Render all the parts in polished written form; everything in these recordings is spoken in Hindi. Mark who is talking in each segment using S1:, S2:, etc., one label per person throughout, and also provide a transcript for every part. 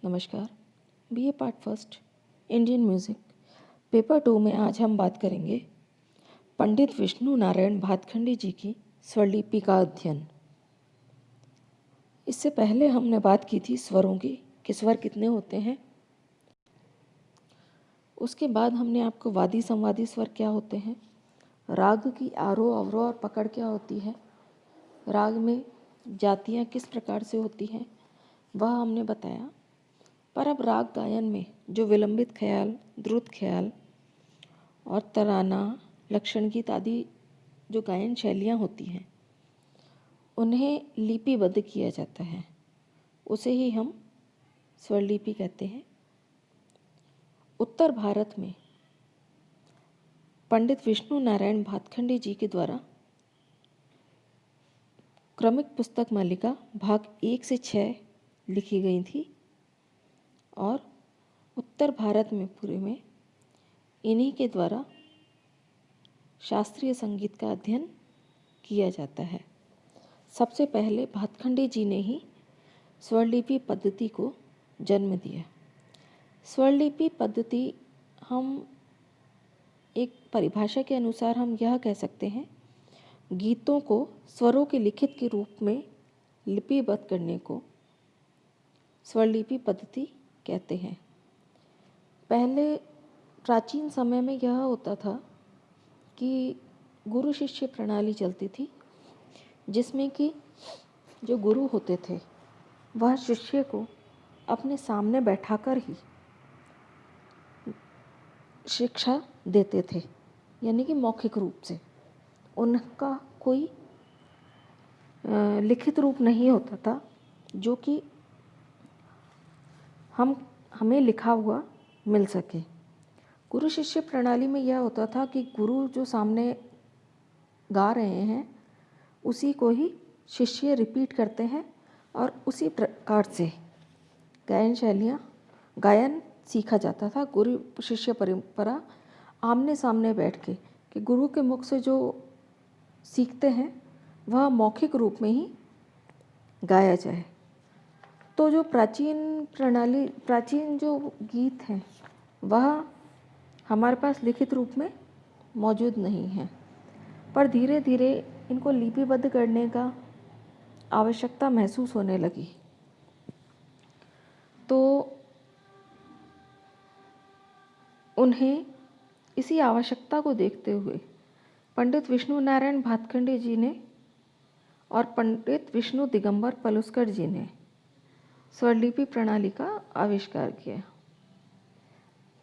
S1: नमस्कार। BA part first Indian music paper 2 में आज हम बात करेंगे पंडित विष्णु नारायण भातखंडे जी की स्वरलिपि का अध्ययन। इससे पहले हमने बात की थी स्वरों की कि स्वर कितने होते हैं। उसके बाद हमने आपको वादी संवादी स्वर क्या होते हैं, राग की आरोह अवरोह और पकड़ क्या होती है, राग में जातियाँ किस प्रकार से होती हैं वह हमने बताया। पर अब राग गायन में जो विलंबित ख्याल, द्रुत ख्याल और तराना, लक्षण गीत आदि जो गायन शैलियाँ होती हैं उन्हें लिपिबद्ध किया जाता है, उसे ही हम स्वरलिपि कहते हैं। उत्तर भारत में पंडित विष्णु नारायण भातखंडे जी के द्वारा क्रमिक पुस्तक मालिका भाग 1 से 6 लिखी गई थी और उत्तर भारत में पूरे में इन्हीं के द्वारा शास्त्रीय संगीत का अध्ययन किया जाता है। सबसे पहले भातखंडे जी ने ही स्वरलिपि पद्धति को जन्म दिया। स्वरलिपि पद्धति हम एक परिभाषा के अनुसार हम यह कह सकते हैं, गीतों को स्वरों के लिखित के रूप में लिपिबद्ध करने को स्वरलिपि पद्धति कहते हैं। पहले प्राचीन समय में यह होता था कि गुरु शिष्य प्रणाली चलती थी, जिसमें कि जो गुरु होते थे वह शिष्य को अपने सामने बैठाकर ही शिक्षा देते थे, यानी कि मौखिक रूप से। उनका कोई लिखित रूप नहीं होता था जो कि हमें लिखा हुआ मिल सके। गुरु शिष्य प्रणाली में यह होता था कि गुरु जो सामने गा रहे हैं उसी को ही शिष्य रिपीट करते हैं और उसी प्रकार से गायन सीखा जाता था। गुरु शिष्य परंपरा आमने सामने बैठ के कि गुरु के मुख से जो सीखते हैं वह मौखिक रूप में ही गाया जाए। तो जो प्राचीन जो गीत हैं वह हमारे पास लिखित रूप में मौजूद नहीं है, पर धीरे धीरे इनको लिपिबद्ध करने का आवश्यकता महसूस होने लगी। तो उन्हें इसी आवश्यकता को देखते हुए पंडित विष्णु नारायण भातखंडे जी ने और पंडित विष्णु दिगंबर पलुस्कर जी ने स्वरलिपि प्रणाली का आविष्कार किया।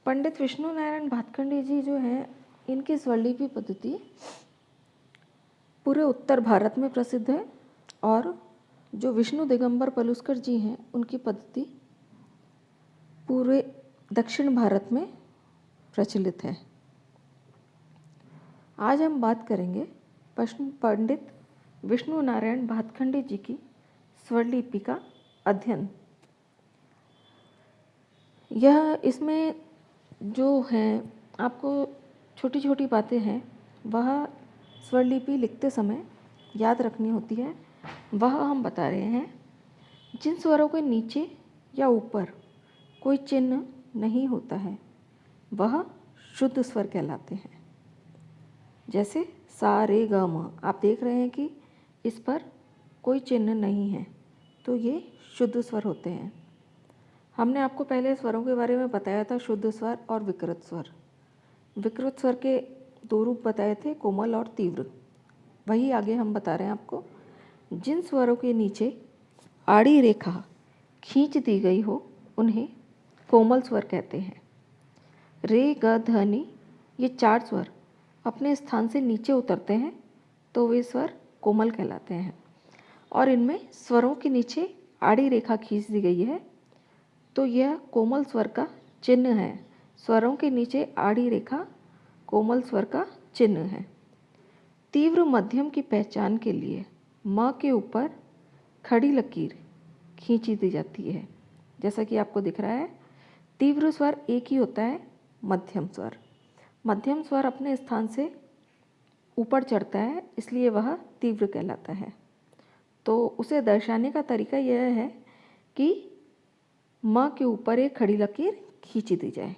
S1: पंडित विष्णु नारायण भातखंडे जी जो हैं, इनकी स्वरलिपि पद्धति पूरे उत्तर भारत में प्रसिद्ध है और जो विष्णु दिगंबर पलुस्कर जी हैं उनकी पद्धति पूरे दक्षिण भारत में प्रचलित है। आज हम बात करेंगे पंडित विष्णु नारायण भातखंडे जी की स्वरलिपि का अध्ययन। यह इसमें जो हैं आपको छोटी छोटी बातें हैं वह स्वरलिपि लिखते समय याद रखनी होती है, वह हम बता रहे हैं। जिन स्वरों के नीचे या ऊपर कोई चिन्ह नहीं होता है वह शुद्ध स्वर कहलाते हैं। जैसे सा रे ग म, आप देख रहे हैं कि इस पर कोई चिन्ह नहीं है, तो ये शुद्ध स्वर होते हैं। हमने आपको पहले स्वरों के बारे में बताया था, शुद्ध स्वर और विकृत स्वर। विकृत स्वर के 2 रूप बताए थे, कोमल और तीव्र। वही आगे हम बता रहे हैं आपको। जिन स्वरों के नीचे आड़ी रेखा खींच दी गई हो उन्हें कोमल स्वर कहते हैं। रे ग ध नि ये 4 स्वर अपने स्थान से नीचे उतरते हैं तो वे स्वर कोमल कहलाते हैं। और इनमें स्वरों के नीचे आड़ी रेखा खींच दी गई है तो यह कोमल स्वर का चिन्ह है। स्वरों के नीचे आड़ी रेखा कोमल स्वर का चिन्ह है। तीव्र मध्यम की पहचान के लिए म के ऊपर खड़ी लकीर खींची दी जाती है, जैसा कि आपको दिख रहा है। तीव्र स्वर एक ही होता है, मध्यम स्वर। मध्यम स्वर अपने स्थान से ऊपर चढ़ता है, इसलिए वह तीव्र कहलाता है। तो उसे दर्शाने का तरीका यह है कि म के ऊपर एक खड़ी लकीर खींच दी जाए।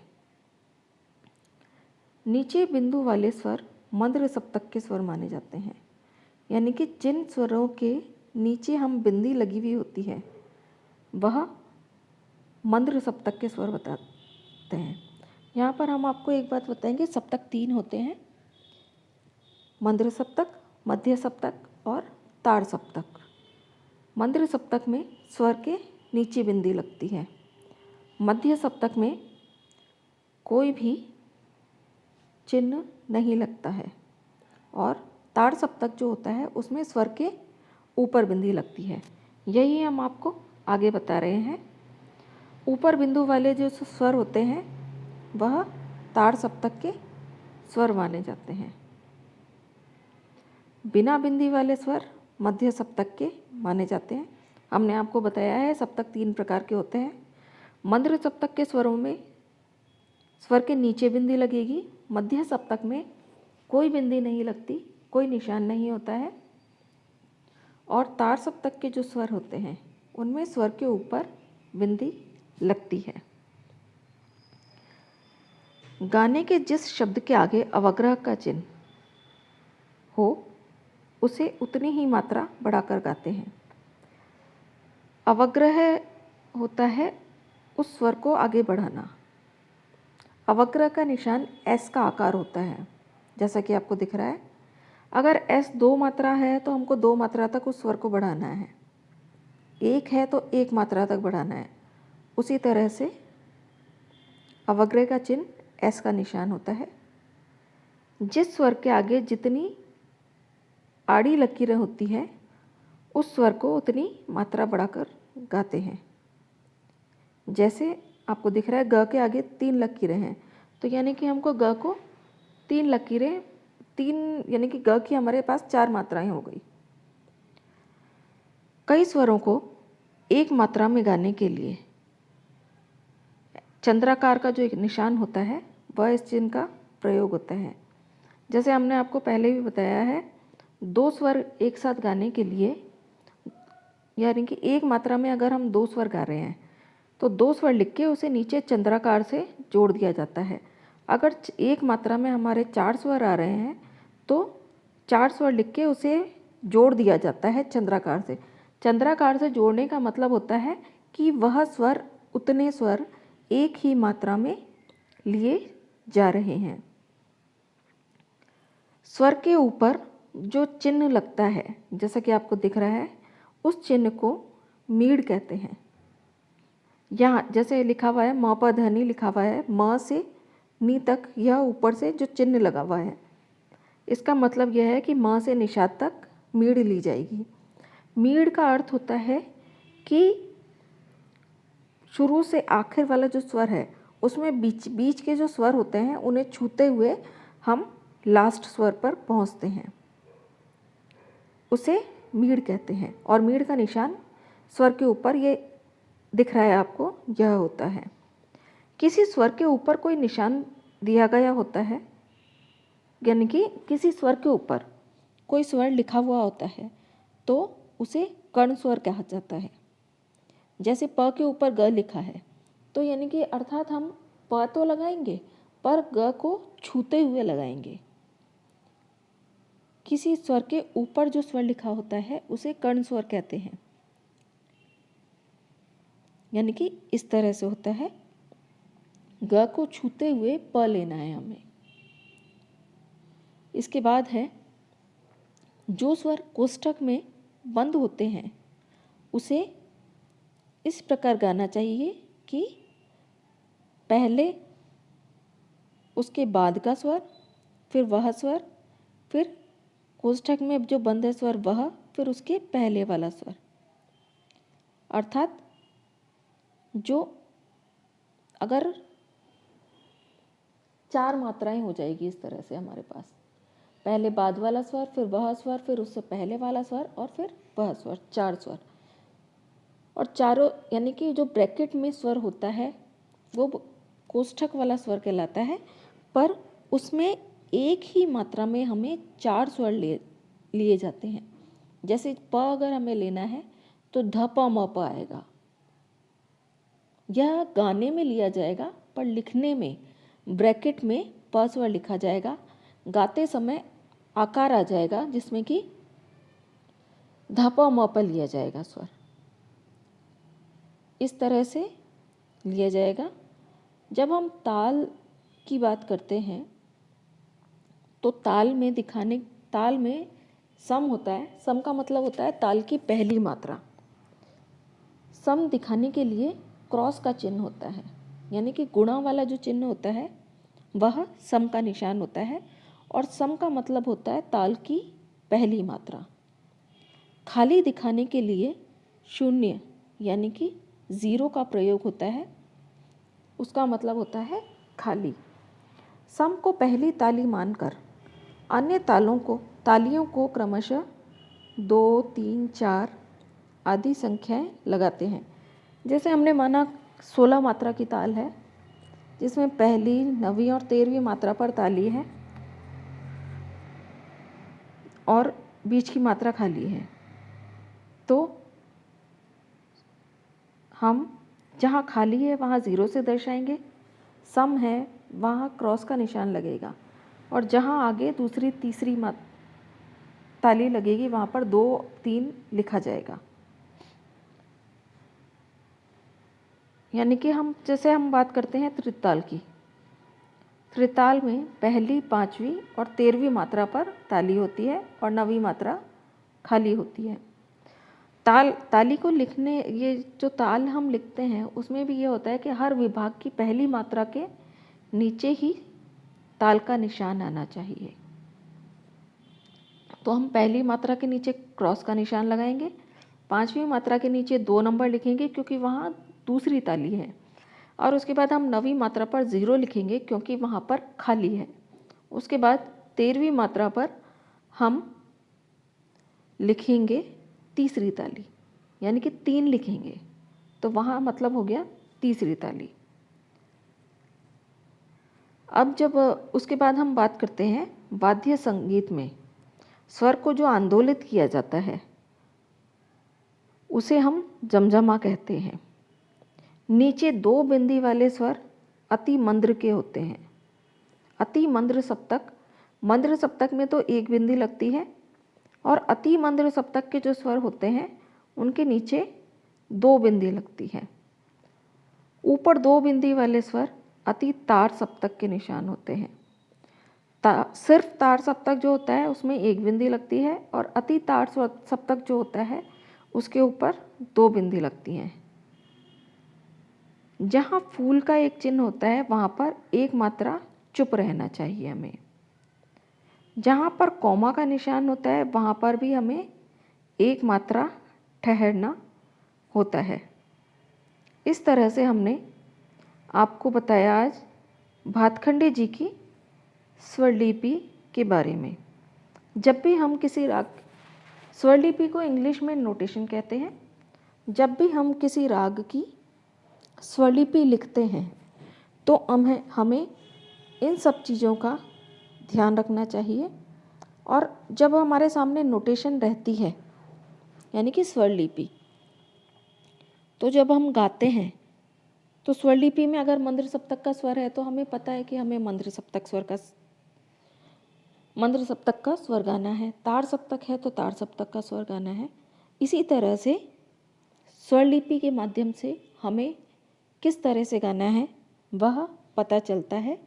S1: नीचे बिंदु वाले स्वर मध्य सप्तक के स्वर माने जाते हैं, यानी कि जिन स्वरों के नीचे हम बिंदी लगी हुई होती है वह मध्य सप्तक के स्वर बताते हैं। यहाँ पर हम आपको एक बात बताएंगे, सप्तक 3 होते हैं, मध्य सप्तक, मध्य सप्तक और ताड़ सप्तक। मध्य सप्तक में स्वर के नीचे बिंदी लगती है, मध्य सप्तक में कोई भी चिन्ह नहीं लगता है और ताड़ सप्तक जो होता है उसमें स्वर के ऊपर बिंदी लगती है। यही हम आपको आगे बता रहे हैं। ऊपर बिंदु वाले जो स्वर होते हैं वह ताड़ सप्तक के स्वर माने जाते हैं। बिना बिंदी वाले स्वर मध्य सप्तक के माने जाते हैं। हमने आपको बताया है सप्तक 3 प्रकार के होते हैं। मध्य सप्तक के स्वरों में स्वर के नीचे बिंदी लगेगी, मध्य सप्तक में कोई बिंदी नहीं लगती, कोई निशान नहीं होता है और ताड़ सप्तक के जो स्वर होते हैं उनमें स्वर के ऊपर बिंदी लगती है। गाने के जिस शब्द के आगे अवग्रह का चिन्ह हो उसे उतनी ही मात्रा बढ़ाकर गाते हैं। अवग्रह होता है उस स्वर को आगे बढ़ाना। अवग्रह का निशान एस का आकार होता है, जैसा कि आपको दिख रहा है। अगर एस 2 मात्रा है तो हमको 2 मात्रा तक उस स्वर को बढ़ाना है, 1 है तो 1 मात्रा तक बढ़ाना है। उसी तरह से अवग्रह का चिन्ह एस का निशान होता है। जिस स्वर के आगे जितनी आड़ी लकीरें होती हैं उस स्वर को उतनी मात्रा बढ़ाकर गाते हैं। जैसे आपको दिख रहा है ग के आगे 3 लकीरें हैं, तो यानी कि हमको ग को 3 लकीरें, 3 यानी कि ग की हमारे पास 4 मात्राएं हो गई। कई स्वरों को एक मात्रा में गाने के लिए चंद्राकार का जो एक निशान होता है वह इस चिन्ह का प्रयोग होता है। जैसे हमने आपको पहले भी बताया है, 2 स्वर एक साथ गाने के लिए, यानी कि एक मात्रा में अगर हम 2 स्वर गा रहे हैं तो 2 स्वर लिख के उसे नीचे चंद्राकार से जोड़ दिया जाता है। अगर एक मात्रा में हमारे 4 स्वर आ रहे हैं तो 4 स्वर लिख के उसे जोड़ दिया जाता है चंद्राकार से। चंद्राकार से जोड़ने का मतलब होता है कि वह स्वर, उतने स्वर एक ही मात्रा में लिए जा रहे हैं। स्वर के ऊपर जो चिन्ह लगता है, जैसा कि आपको दिख रहा है, उस चिन्ह को मीड़ कहते हैं। यहाँ जैसे लिखा हुआ है म प ध नि लिखा हुआ है, म से नी तक यह ऊपर से जो चिन्ह लगा हुआ है, इसका मतलब यह है कि म से निषाद तक मीड़ ली जाएगी। मीड़ का अर्थ होता है कि शुरू से आखिर वाला जो स्वर है उसमें बीच बीच के जो स्वर होते हैं उन्हें छूते हुए हम लास्ट स्वर पर पहुंचते हैं, उसे मीड़ कहते हैं। और मीड़ का निशान स्वर के ऊपर ये दिख रहा है आपको, यह होता है। किसी स्वर के ऊपर कोई निशान दिया गया होता है, यानी कि किसी स्वर के ऊपर कोई स्वर लिखा हुआ होता है तो उसे कर्ण स्वर कहा जाता है। जैसे प के ऊपर ग लिखा है तो यानी कि अर्थात हम प तो लगाएंगे पर ग को छूते हुए लगाएंगे। किसी स्वर के ऊपर जो स्वर लिखा होता है उसे कर्ण स्वर कहते हैं, यानी कि इस तरह से होता है। ग को छूते हुए प लेना है हमें। इसके बाद है जो स्वर कोष्ठक में बंद होते हैं उसे इस प्रकार गाना चाहिए कि पहले उसके बाद का स्वर, फिर वह स्वर, फिर कोष्ठक में जो बंद है स्वर वह, फिर उसके पहले वाला स्वर। अर्थात जो अगर 4 मात्राएं हो जाएगी इस तरह से हमारे पास, पहले बाद वाला स्वर, फिर वह स्वर, फिर उससे पहले वाला स्वर और फिर वह स्वर, 4 स्वर। और चारों यानी कि जो ब्रैकेट में स्वर होता है वो कोष्ठक वाला स्वर कहलाता है, पर उसमें एक ही मात्रा में हमें 4 स्वर लिए जाते हैं। जैसे प अगर हमें लेना है तो ध प म प आएगा, यह गाने में लिया जाएगा, पर लिखने में ब्रैकेट में प स्वर लिखा जाएगा। गाते समय आकार आ जाएगा जिसमें कि ध प म प लिया जाएगा स्वर। इस तरह से लिया जाएगा। जब हम ताल की बात करते हैं तो ताल में सम होता है। सम का मतलब होता है ताल की पहली मात्रा। सम दिखाने के लिए क्रॉस का चिन्ह होता है, यानी कि गुणा वाला जो चिन्ह होता है वह सम का निशान होता है। और सम का मतलब होता है ताल की पहली मात्रा। खाली दिखाने के लिए शून्य यानी कि ज़ीरो का प्रयोग होता है, उसका मतलब होता है खाली। सम को पहली ताली मानकर अन्य तालियों को क्रमशः 2, 3, 4 आदि संख्याएं लगाते हैं। जैसे हमने माना 16 मात्रा की ताल है, जिसमें पहली, 9वीं और 13वीं मात्रा पर ताली है और बीच की मात्रा खाली है। तो हम जहाँ खाली है वहाँ 0 से दर्शाएंगे, सम है वहाँ क्रॉस का निशान लगेगा, और जहाँ आगे दूसरी तीसरी ताली लगेगी वहाँ पर 2, 3 लिखा जाएगा। यानी कि जैसे हम बात करते हैं त्रिताल की। त्रिताल में पहली, 5वीं और 13वीं मात्रा पर ताली होती है और 9वीं मात्रा खाली होती है। ताली को लिखने, ये जो ताल हम लिखते हैं उसमें भी ये होता है कि हर विभाग की पहली मात्रा के नीचे ही ताल का निशान आना चाहिए। तो हम पहली मात्रा के नीचे क्रॉस का निशान लगाएंगे, 5वीं मात्रा के नीचे 2 नंबर लिखेंगे क्योंकि वहाँ दूसरी ताली है, और उसके बाद हम 9वीं मात्रा पर 0 लिखेंगे क्योंकि वहाँ पर खाली है। उसके बाद 13वीं मात्रा पर हम लिखेंगे तीसरी ताली, यानी कि 3 लिखेंगे, तो वहाँ मतलब हो गया तीसरी ताली। अब जब उसके बाद हम बात करते हैं वाद्य संगीत में स्वर को जो आंदोलित किया जाता है उसे हम जमजमा कहते हैं। नीचे 2 बिंदी वाले स्वर अति मंद्र के होते हैं। अति मंद्र सप्तक में तो 1 बिंदी लगती है, और अति मंद्र सप्तक के जो स्वर होते हैं उनके नीचे 2 बिंदी लगती है। ऊपर 2 बिंदी वाले स्वर अति तार सप्तक के निशान होते हैं। सिर्फ तार सप्तक जो होता है उसमें 1 बिंदी लगती है, और अति तार सप्तक जो होता है उसके ऊपर 2 बिंदी लगती हैं। जहाँ फूल का एक चिन्ह होता है वहाँ पर 1 मात्रा चुप रहना चाहिए हमें। जहाँ पर कॉमा का निशान होता है वहाँ पर भी हमें 1 मात्रा ठहरना होता है। इस तरह से हमने आपको बताया आज भातखंडे जी की स्वरलिपि के बारे में। जब भी हम किसी राग, स्वरलिपि को इंग्लिश में नोटेशन कहते हैं, जब भी हम किसी राग की स्वरलिपि लिखते हैं तो हमें इन सब चीज़ों का ध्यान रखना चाहिए। और जब हमारे सामने नोटेशन रहती है यानी कि स्वरलिपि, तो जब हम गाते हैं तो स्वरलिपि में अगर मंद्र सप्तक का स्वर है तो हमें पता है कि हमें मंद्र सप्तक का स्वर गाना है। तार सप्तक है तो तार सप्तक का स्वर गाना है। इसी तरह से स्वरलिपि के माध्यम से हमें किस तरह से गाना है वह पता चलता है,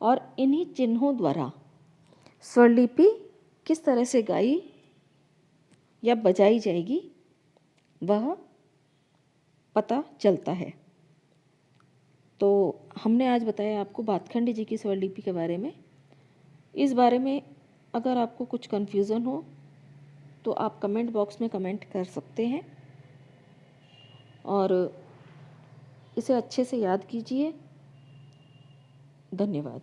S1: और इन्हीं चिन्हों द्वारा स्वरलिपि किस तरह से गाई या बजाई जाएगी वह पता चलता है। तो हमने आज बताया आपको भातखंडे जी की स्वरलिपि के बारे में। इस बारे में अगर आपको कुछ कन्फ्यूज़न हो तो आप कमेंट बॉक्स में कमेंट कर सकते हैं, और इसे अच्छे से याद कीजिए। धन्यवाद।